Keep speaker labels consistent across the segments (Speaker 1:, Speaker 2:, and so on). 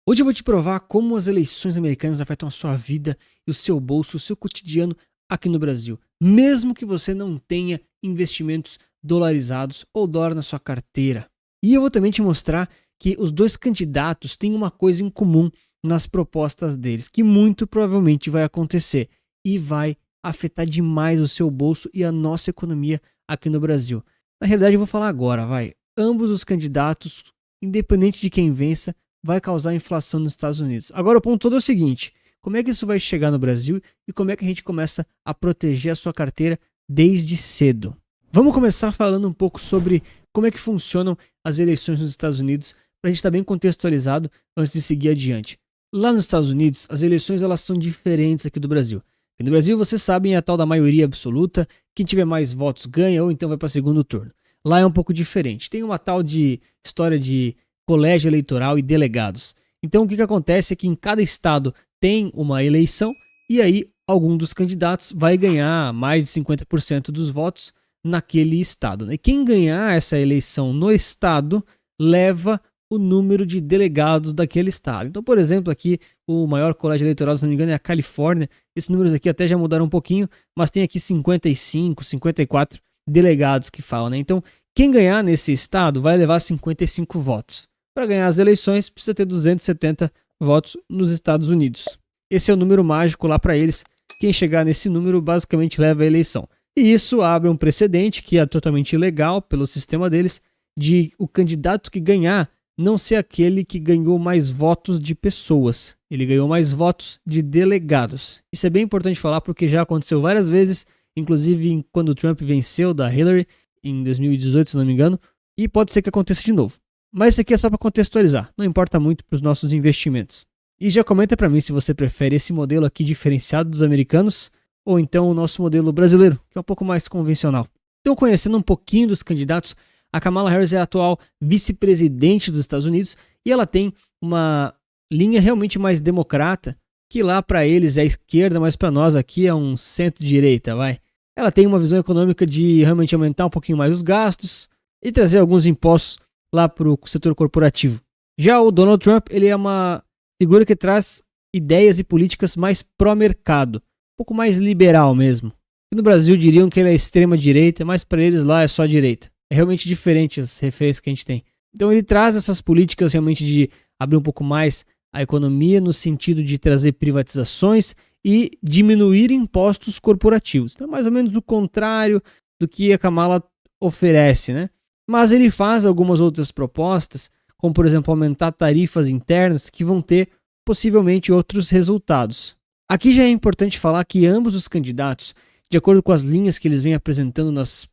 Speaker 1: Hoje eu vou te provar como as eleições americanas afetam a sua vida e o seu bolso, o seu cotidiano aqui no Brasil, mesmo que você não tenha investimentos dolarizados ou dólar na sua carteira. E eu vou também te mostrar que os dois candidatos têm uma coisa em comum nas propostas deles, que muito provavelmente vai acontecer e vai afetar demais o seu bolso e a nossa economia aqui no Brasil. Na realidade, eu vou falar agora, vai. Ambos os candidatos, independente de quem vença, vai causar inflação nos Estados Unidos. Agora o ponto todo é o seguinte: como é que isso vai chegar no Brasil e como é que a gente começa a proteger a sua carteira desde cedo? Vamos começar falando um pouco sobre como é que funcionam as eleições nos Estados Unidos, para a gente estar bem contextualizado antes de seguir adiante. Lá nos Estados Unidos, as eleições elas são diferentes aqui do Brasil. Aqui no Brasil, vocês sabem, é a tal da maioria absoluta, quem tiver mais votos ganha ou então vai para segundo turno. Lá é um pouco diferente, tem uma tal de história de colégio eleitoral e delegados. Então o que acontece é que em cada estado tem uma eleição e aí algum dos candidatos vai ganhar mais de 50% dos votos naquele estado. E quem ganhar essa eleição no estado leva o número de delegados daquele estado. Então, por exemplo, aqui o maior colégio eleitoral, se não me engano, é a Califórnia. Esses números aqui até já mudaram um pouquinho, mas tem aqui 55, 54 delegados que falam, né? Então, quem ganhar nesse estado vai levar 55 votos. Para ganhar as eleições, precisa ter 270 votos nos Estados Unidos. Esse é o número mágico lá para eles. Quem chegar nesse número basicamente leva a eleição. E isso abre um precedente que é totalmente ilegal pelo sistema deles, de o candidato que ganhar não ser aquele que ganhou mais votos de pessoas. Ele ganhou mais votos de delegados. Isso é bem importante falar porque já aconteceu várias vezes, inclusive quando o Trump venceu da Hillary em 2018, se não me engano, e pode ser que aconteça de novo. Mas isso aqui é só para contextualizar, não importa muito para os nossos investimentos. E já comenta para mim se você prefere esse modelo aqui diferenciado dos americanos ou então o nosso modelo brasileiro, que é um pouco mais convencional. Então, conhecendo um pouquinho dos candidatos, a Kamala Harris é a atual vice-presidente dos Estados Unidos e ela tem uma linha realmente mais democrata, que lá para eles é a esquerda, mas para nós aqui é um centro-direita, vai. Ela tem uma visão econômica de realmente aumentar um pouquinho mais os gastos e trazer alguns impostos lá para o setor corporativo. Já o Donald Trump, ele é uma figura que traz ideias e políticas mais pró-mercado, um pouco mais liberal mesmo. E no Brasil diriam que ele é extrema-direita, mas para eles lá é só direita. É realmente diferente as referências que a gente tem. Então ele traz essas políticas realmente de abrir um pouco mais a economia no sentido de trazer privatizações e diminuir impostos corporativos. Então é mais ou menos o contrário do que a Kamala oferece, né? Mas ele faz algumas outras propostas, como por exemplo aumentar tarifas internas que vão ter possivelmente outros resultados. Aqui já é importante falar que ambos os candidatos, de acordo com as linhas que eles vêm apresentando nas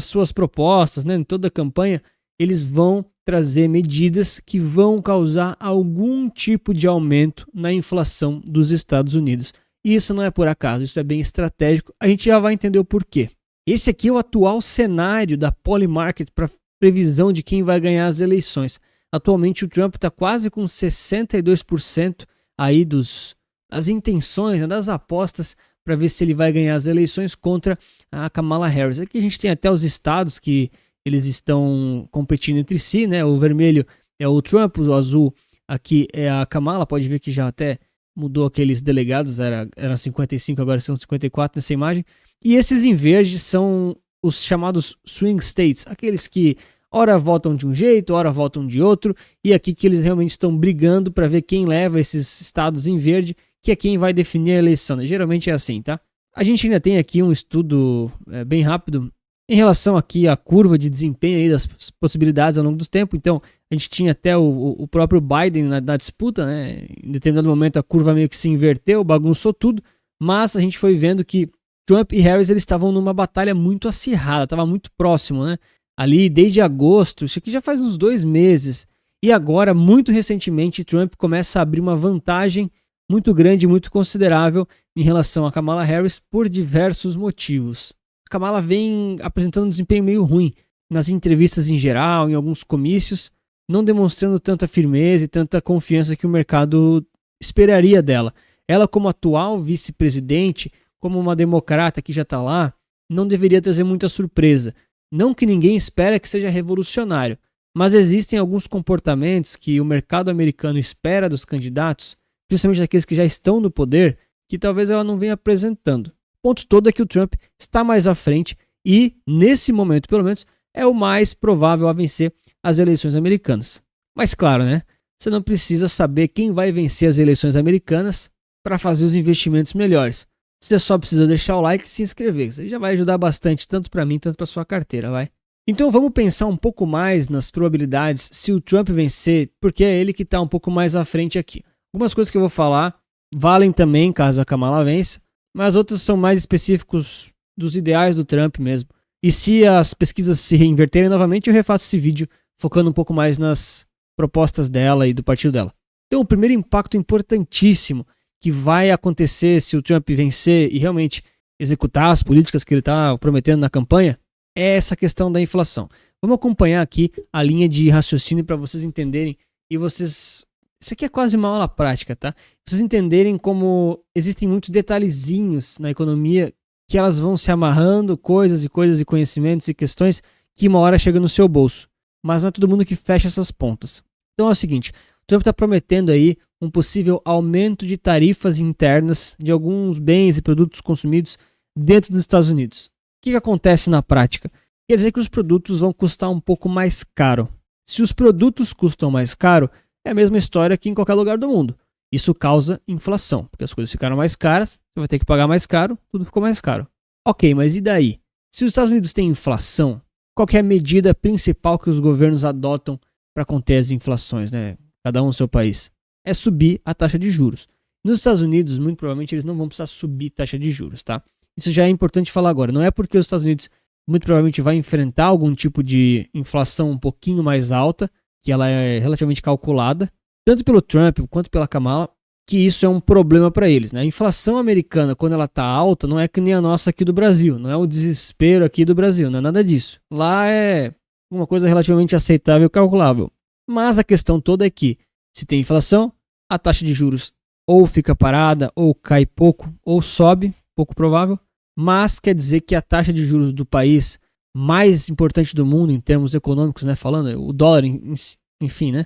Speaker 1: suas propostas, né, em toda a campanha, eles vão trazer medidas que vão causar algum tipo de aumento na inflação dos Estados Unidos. E isso não é por acaso, isso é bem estratégico. A gente já vai entender o porquê. Esse aqui é o atual cenário da Polymarket para previsão de quem vai ganhar as eleições. Atualmente o Trump está quase com 62% aí das intenções, né, das apostas para ver se ele vai ganhar as eleições contra a Kamala Harris. Aqui a gente tem até os estados que eles estão competindo entre si, né? O vermelho é o Trump, o azul aqui é a Kamala. Pode ver que já até mudou aqueles delegados, eram 55, agora são 54 nessa imagem. E esses em verde são os chamados swing states, aqueles que ora votam de um jeito, ora votam de outro, e aqui que eles realmente estão brigando para ver quem leva esses estados em verde, que é quem vai definir a eleição, né? Geralmente é assim, tá? A gente ainda tem aqui um estudo bem rápido em relação aqui à curva de desempenho aí das possibilidades ao longo do tempo. Então, a gente tinha até o próprio Biden na disputa, né? Em determinado momento a curva meio que se inverteu, bagunçou tudo, mas a gente foi vendo que Trump e Harris eles estavam numa batalha muito acirrada, estava muito próximo, né? Ali desde agosto, isso aqui já faz uns 2 meses, e agora, muito recentemente, Trump começa a abrir uma vantagem muito grande, muito considerável em relação a Kamala Harris por diversos motivos. A Kamala vem apresentando um desempenho meio ruim nas entrevistas em geral, em alguns comícios, não demonstrando tanta firmeza e tanta confiança que o mercado esperaria dela. Ela, como atual vice-presidente, como uma democrata que já está lá, não deveria trazer muita surpresa. Não que ninguém espera que seja revolucionário, Mas existem alguns comportamentos que o mercado americano espera dos candidatos, principalmente daqueles que já estão no poder, que talvez ela não venha apresentando. O ponto todo é que o Trump está mais à frente e, nesse momento, pelo menos, é o mais provável a vencer as eleições americanas. Mas claro, né? Você não precisa saber quem vai vencer as eleições americanas para fazer os investimentos melhores. Você só precisa deixar o like e se inscrever. Isso já vai ajudar bastante, tanto para mim, tanto para sua carteira, vai? Então vamos pensar um pouco mais nas probabilidades se o Trump vencer, porque é ele que está um pouco mais à frente aqui. Algumas coisas que eu vou falar valem também caso a Kamala vença, mas outros são mais específicos dos ideais do Trump mesmo. E se as pesquisas se inverterem novamente, eu refaço esse vídeo focando um pouco mais nas propostas dela e do partido dela. Então o primeiro impacto importantíssimo que vai acontecer se o Trump vencer e realmente executar as políticas que ele está prometendo na campanha é essa questão da inflação. Vamos acompanhar aqui a linha de raciocínio para vocês entenderem e vocês... Isso aqui é quase uma aula prática, tá? Vocês entenderem como existem muitos detalhezinhos na economia que elas vão se amarrando, coisas e conhecimentos e questões que uma hora chega no seu bolso. Mas não é todo mundo que fecha essas pontas. Então é o seguinte, o Trump está prometendo aí um possível aumento de tarifas internas de alguns bens e produtos consumidos dentro dos Estados Unidos. O que acontece na prática? Quer dizer que os produtos vão custar um pouco mais caro. Se os produtos custam mais caro, é a mesma história que em qualquer lugar do mundo. Isso causa inflação, porque as coisas ficaram mais caras, você vai ter que pagar mais caro, tudo ficou mais caro. Ok, mas e daí? Se os Estados Unidos têm inflação, qual que é a medida principal que os governos adotam para conter as inflações, né? Cada um no seu país? É subir a taxa de juros. Nos Estados Unidos, muito provavelmente, eles não vão precisar subir taxa de juros, tá? Isso já é importante falar agora. Não é porque os Estados Unidos muito provavelmente vai enfrentar algum tipo de inflação um pouquinho mais alta, que ela é relativamente calculada, tanto pelo Trump quanto pela Kamala, que isso é um problema para eles, né? A inflação americana, quando ela está alta, não é que nem a nossa aqui do Brasil, não é o desespero aqui do Brasil, não é nada disso. Lá é uma coisa relativamente aceitável e calculável. Mas a questão toda é que, se tem inflação, a taxa de juros ou fica parada, ou cai pouco, ou sobe, pouco provável, mas quer dizer que a taxa de juros do país mais importante do mundo, em termos econômicos, né, falando, o dólar, enfim, né,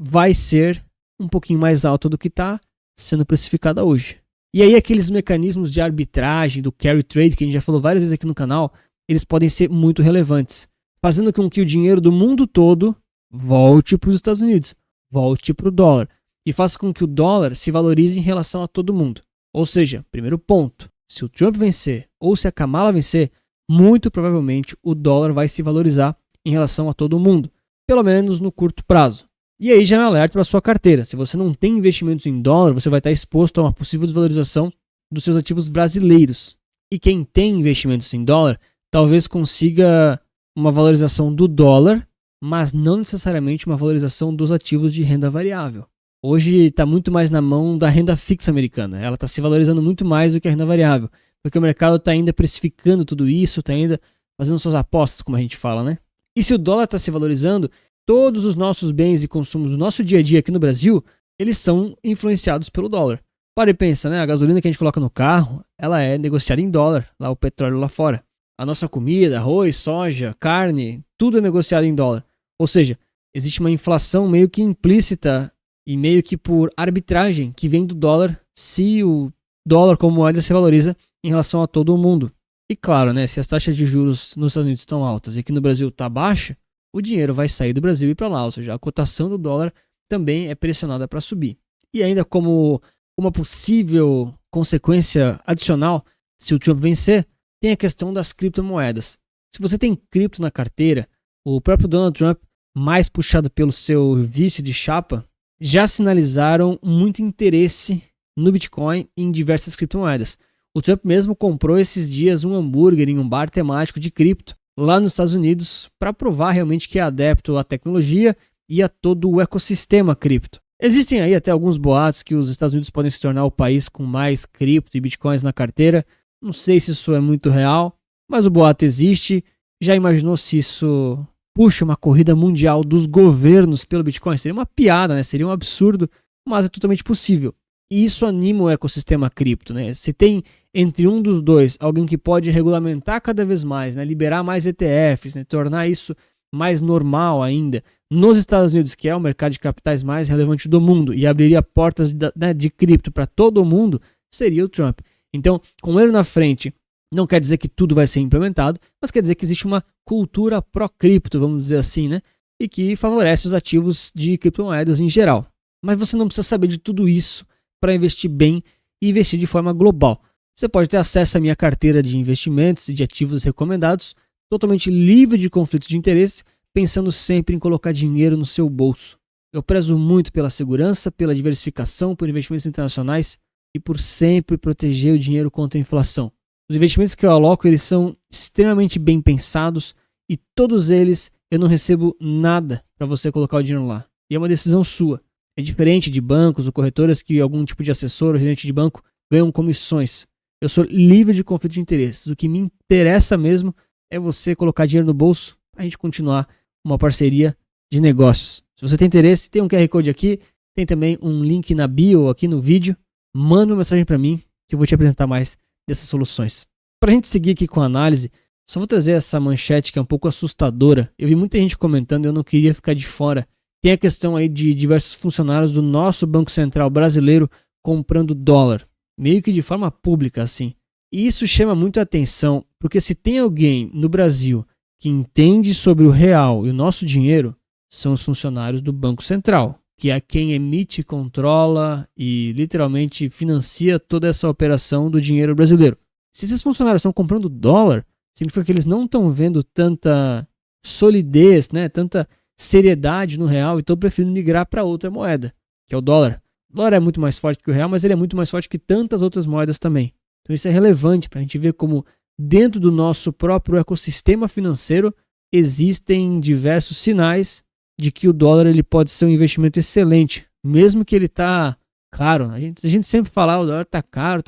Speaker 1: vai ser um pouquinho mais alta do que está sendo precificada hoje. E aí aqueles mecanismos de arbitragem, do carry trade, que a gente já falou várias vezes aqui no canal, eles podem ser muito relevantes, fazendo com que o dinheiro do mundo todo volte para os Estados Unidos, volte para o dólar, e faça com que o dólar se valorize em relação a todo mundo. Ou seja, primeiro ponto, se o Trump vencer ou se a Kamala vencer, muito provavelmente o dólar vai se valorizar em relação a todo mundo, pelo menos no curto prazo. E aí já é um alerta para a sua carteira. Se você não tem investimentos em dólar, você vai estar exposto a uma possível desvalorização dos seus ativos brasileiros. E quem tem investimentos em dólar, talvez consiga uma valorização do dólar, mas não necessariamente uma valorização dos ativos de renda variável. Hoje está muito mais na mão da renda fixa americana. Ela está se valorizando muito mais do que a renda variável, porque o mercado está ainda precificando tudo isso, está ainda fazendo suas apostas, como a gente fala, né? E se o dólar está se valorizando, todos os nossos bens e consumos do nosso dia a dia aqui no Brasil, eles são influenciados pelo dólar. Para e pensa, né? A gasolina que a gente coloca no carro, ela é negociada em dólar, lá o petróleo lá fora. A nossa comida, arroz, soja, carne, tudo é negociado em dólar. Ou seja, existe uma inflação meio que implícita e meio que por arbitragem que vem do dólar, se o dólar como moeda se valoriza em relação a todo o mundo. E claro, né, se as taxas de juros nos Estados Unidos estão altas e aqui no Brasil está baixa, o dinheiro vai sair do Brasil e ir para lá, ou seja, a cotação do dólar também é pressionada para subir. E ainda como uma possível consequência adicional, se o Trump vencer, tem a questão das criptomoedas. Se você tem cripto na carteira, o próprio Donald Trump, mais puxado pelo seu vice de chapa, já sinalizaram muito interesse no Bitcoin e em diversas criptomoedas. O Trump mesmo comprou esses dias um hambúrguer em um bar temático de cripto lá nos Estados Unidos para provar realmente que é adepto à tecnologia e a todo o ecossistema cripto. Existem aí até alguns boatos que os Estados Unidos podem se tornar o país com mais cripto e bitcoins na carteira. Não sei se isso é muito real, mas o boato existe. Já imaginou se isso puxa uma corrida mundial dos governos pelo Bitcoin? Seria uma piada, né? Seria um absurdo, mas é totalmente possível. E isso anima o ecossistema cripto, né? Se tem entre um dos dois alguém que pode regulamentar cada vez mais, né? Liberar mais ETFs, né? Tornar isso mais normal ainda nos Estados Unidos, que é o mercado de capitais mais relevante do mundo e abriria portas de cripto para todo mundo, seria o Trump. Então, com ele na frente, não quer dizer que tudo vai ser implementado, mas quer dizer que existe uma cultura pró-cripto, vamos dizer assim, né? E que favorece os ativos de criptomoedas em geral. Mas você não precisa saber de tudo isso para investir bem e investir de forma global. Você pode ter acesso à minha carteira de investimentos e de ativos recomendados, totalmente livre de conflito de interesse, pensando sempre em colocar dinheiro no seu bolso. Eu prezo muito pela segurança, pela diversificação, por investimentos internacionais e por sempre proteger o dinheiro contra a inflação. Os investimentos que eu aloco, eles são extremamente bem pensados e todos eles eu não recebo nada para você colocar o dinheiro lá. E é uma decisão sua. É diferente de bancos ou corretoras que algum tipo de assessor ou gerente de banco ganham comissões. Eu sou livre de conflito de interesses. O que me interessa mesmo é você colocar dinheiro no bolso para a gente continuar uma parceria de negócios. Se você tem interesse, tem um QR Code aqui, tem também um link na bio aqui no vídeo. Manda uma mensagem para mim que eu vou te apresentar mais dessas soluções. Para a gente seguir aqui com a análise, só vou trazer essa manchete que é um pouco assustadora. Eu vi muita gente comentando e eu não queria ficar de fora. Tem a questão aí de diversos funcionários do nosso Banco Central brasileiro comprando dólar, meio que de forma pública assim. E isso chama muito a atenção, porque se tem alguém no Brasil que entende sobre o real e o nosso dinheiro, são os funcionários do Banco Central, que é quem emite, controla e literalmente financia toda essa operação do dinheiro brasileiro. Se esses funcionários estão comprando dólar, significa que eles não estão vendo tanta solidez, né, tanta seriedade no real e estão preferindo migrar para outra moeda, que é o dólar. O dólar é muito mais forte que o real, mas ele é muito mais forte que tantas outras moedas também. Então isso é relevante para a gente ver como dentro do nosso próprio ecossistema financeiro existem diversos sinais de que o dólar ele pode ser um investimento excelente, mesmo que ele está caro. A gente sempre fala, o dólar está caro,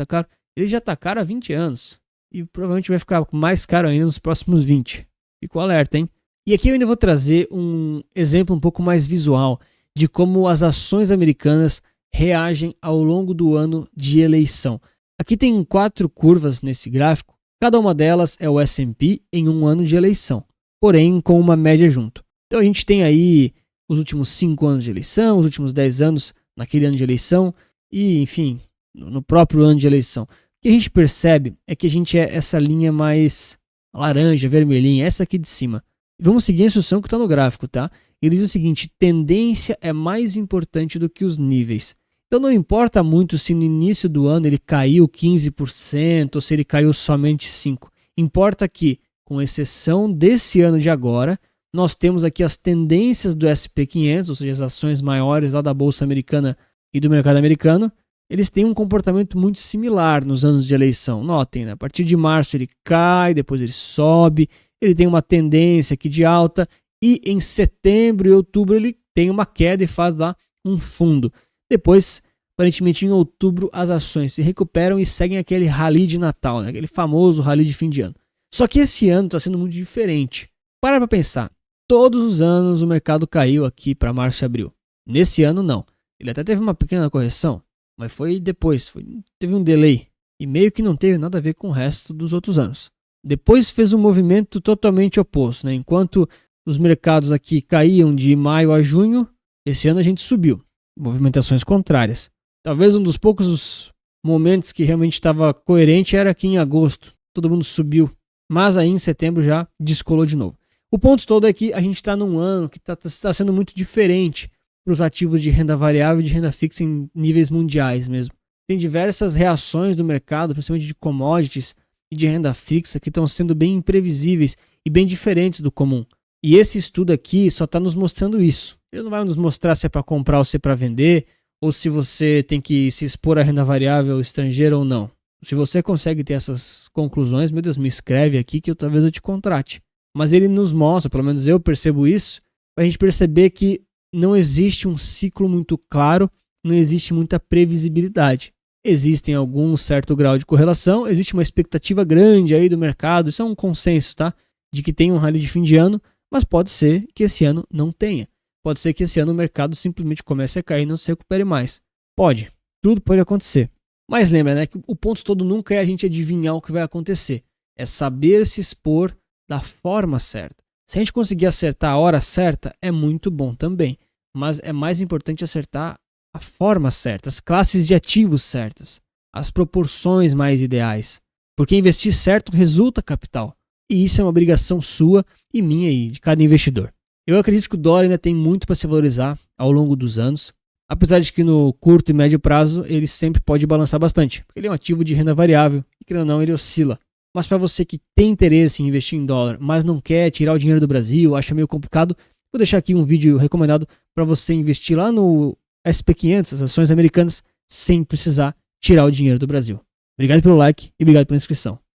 Speaker 1: ele já está caro há 20 anos e provavelmente vai ficar mais caro ainda nos próximos 20. Fico alerta, hein? E aqui eu ainda vou trazer um exemplo um pouco mais visual de como as ações americanas reagem ao longo do ano de eleição. Aqui tem 4 curvas nesse gráfico, cada uma delas é o S&P em um ano de eleição, porém com uma média junto. Então a gente tem aí os últimos 5 anos de eleição, os últimos 10 anos naquele ano de eleição e, enfim, no próprio ano de eleição. O que a gente percebe é que a gente é essa linha mais laranja, vermelhinha, essa aqui de cima. Vamos seguir a instrução que está no gráfico, tá? Ele diz o seguinte: tendência é mais importante do que os níveis. Então não importa muito se no início do ano ele caiu 15% ou se ele caiu somente 5%. Importa que, com exceção desse ano de agora, nós temos aqui as tendências do S&P 500, ou seja, as ações maiores lá da Bolsa Americana e do mercado americano. Eles têm um comportamento muito similar nos anos de eleição. Notem, né? A partir de março ele cai, depois ele sobe. Ele tem uma tendência aqui de alta e em setembro e outubro ele tem uma queda e faz lá um fundo. Depois, aparentemente em outubro, as ações se recuperam e seguem aquele rally de Natal, né? Aquele famoso rally de fim de ano. Só que esse ano está sendo muito diferente. Para pensar, todos os anos o mercado caiu aqui para março e abril. Nesse ano não. Ele até teve uma pequena correção, mas foi depois, teve um delay e meio que não teve nada a ver com o resto dos outros anos. Depois fez um movimento totalmente oposto, né? Enquanto os mercados aqui caíam de maio a junho, esse ano a gente subiu. Movimentações contrárias. Talvez um dos poucos momentos que realmente estava coerente era aqui em agosto. Todo mundo subiu, mas aí em setembro já descolou de novo. O ponto todo é que a gente está num ano que está sendo muito diferente para os ativos de renda variável e de renda fixa em níveis mundiais mesmo. Tem diversas reações do mercado, principalmente de commodities, e de renda fixa que estão sendo bem imprevisíveis e bem diferentes do comum. E esse estudo aqui só está nos mostrando isso. Ele não vai nos mostrar se é para comprar ou se é para vender, ou se você tem que se expor à renda variável estrangeira ou não. Se você consegue ter essas conclusões, meu Deus, me escreve aqui que talvez eu te contrate. Mas ele nos mostra, pelo menos eu percebo isso, para a gente perceber que não existe um ciclo muito claro, não existe muita previsibilidade. Existem algum certo grau de correlação, existe uma expectativa grande aí do mercado, isso é um consenso, tá? De que tem um rally de fim de ano, mas pode ser que esse ano não tenha. Pode ser que esse ano o mercado simplesmente comece a cair e não se recupere mais. Pode, tudo pode acontecer. Mas lembra, né, que o ponto todo nunca é a gente adivinhar o que vai acontecer. É saber se expor da forma certa. Se a gente conseguir acertar a hora certa, é muito bom também. Mas é mais importante acertar a forma certa, as classes de ativos certas, as proporções mais ideais. Porque investir certo resulta capital. E isso é uma obrigação sua e minha e de cada investidor. Eu acredito que o dólar ainda tem muito para se valorizar ao longo dos anos. Apesar de que no curto e médio prazo ele sempre pode balançar bastante. Porque ele é um ativo de renda variável e, querendo ou não, ele oscila. Mas para você que tem interesse em investir em dólar, mas não quer tirar o dinheiro do Brasil, acha meio complicado, vou deixar aqui um vídeo recomendado para você investir lá no SP500, as ações americanas, sem precisar tirar o dinheiro do Brasil. Obrigado pelo like e obrigado pela inscrição.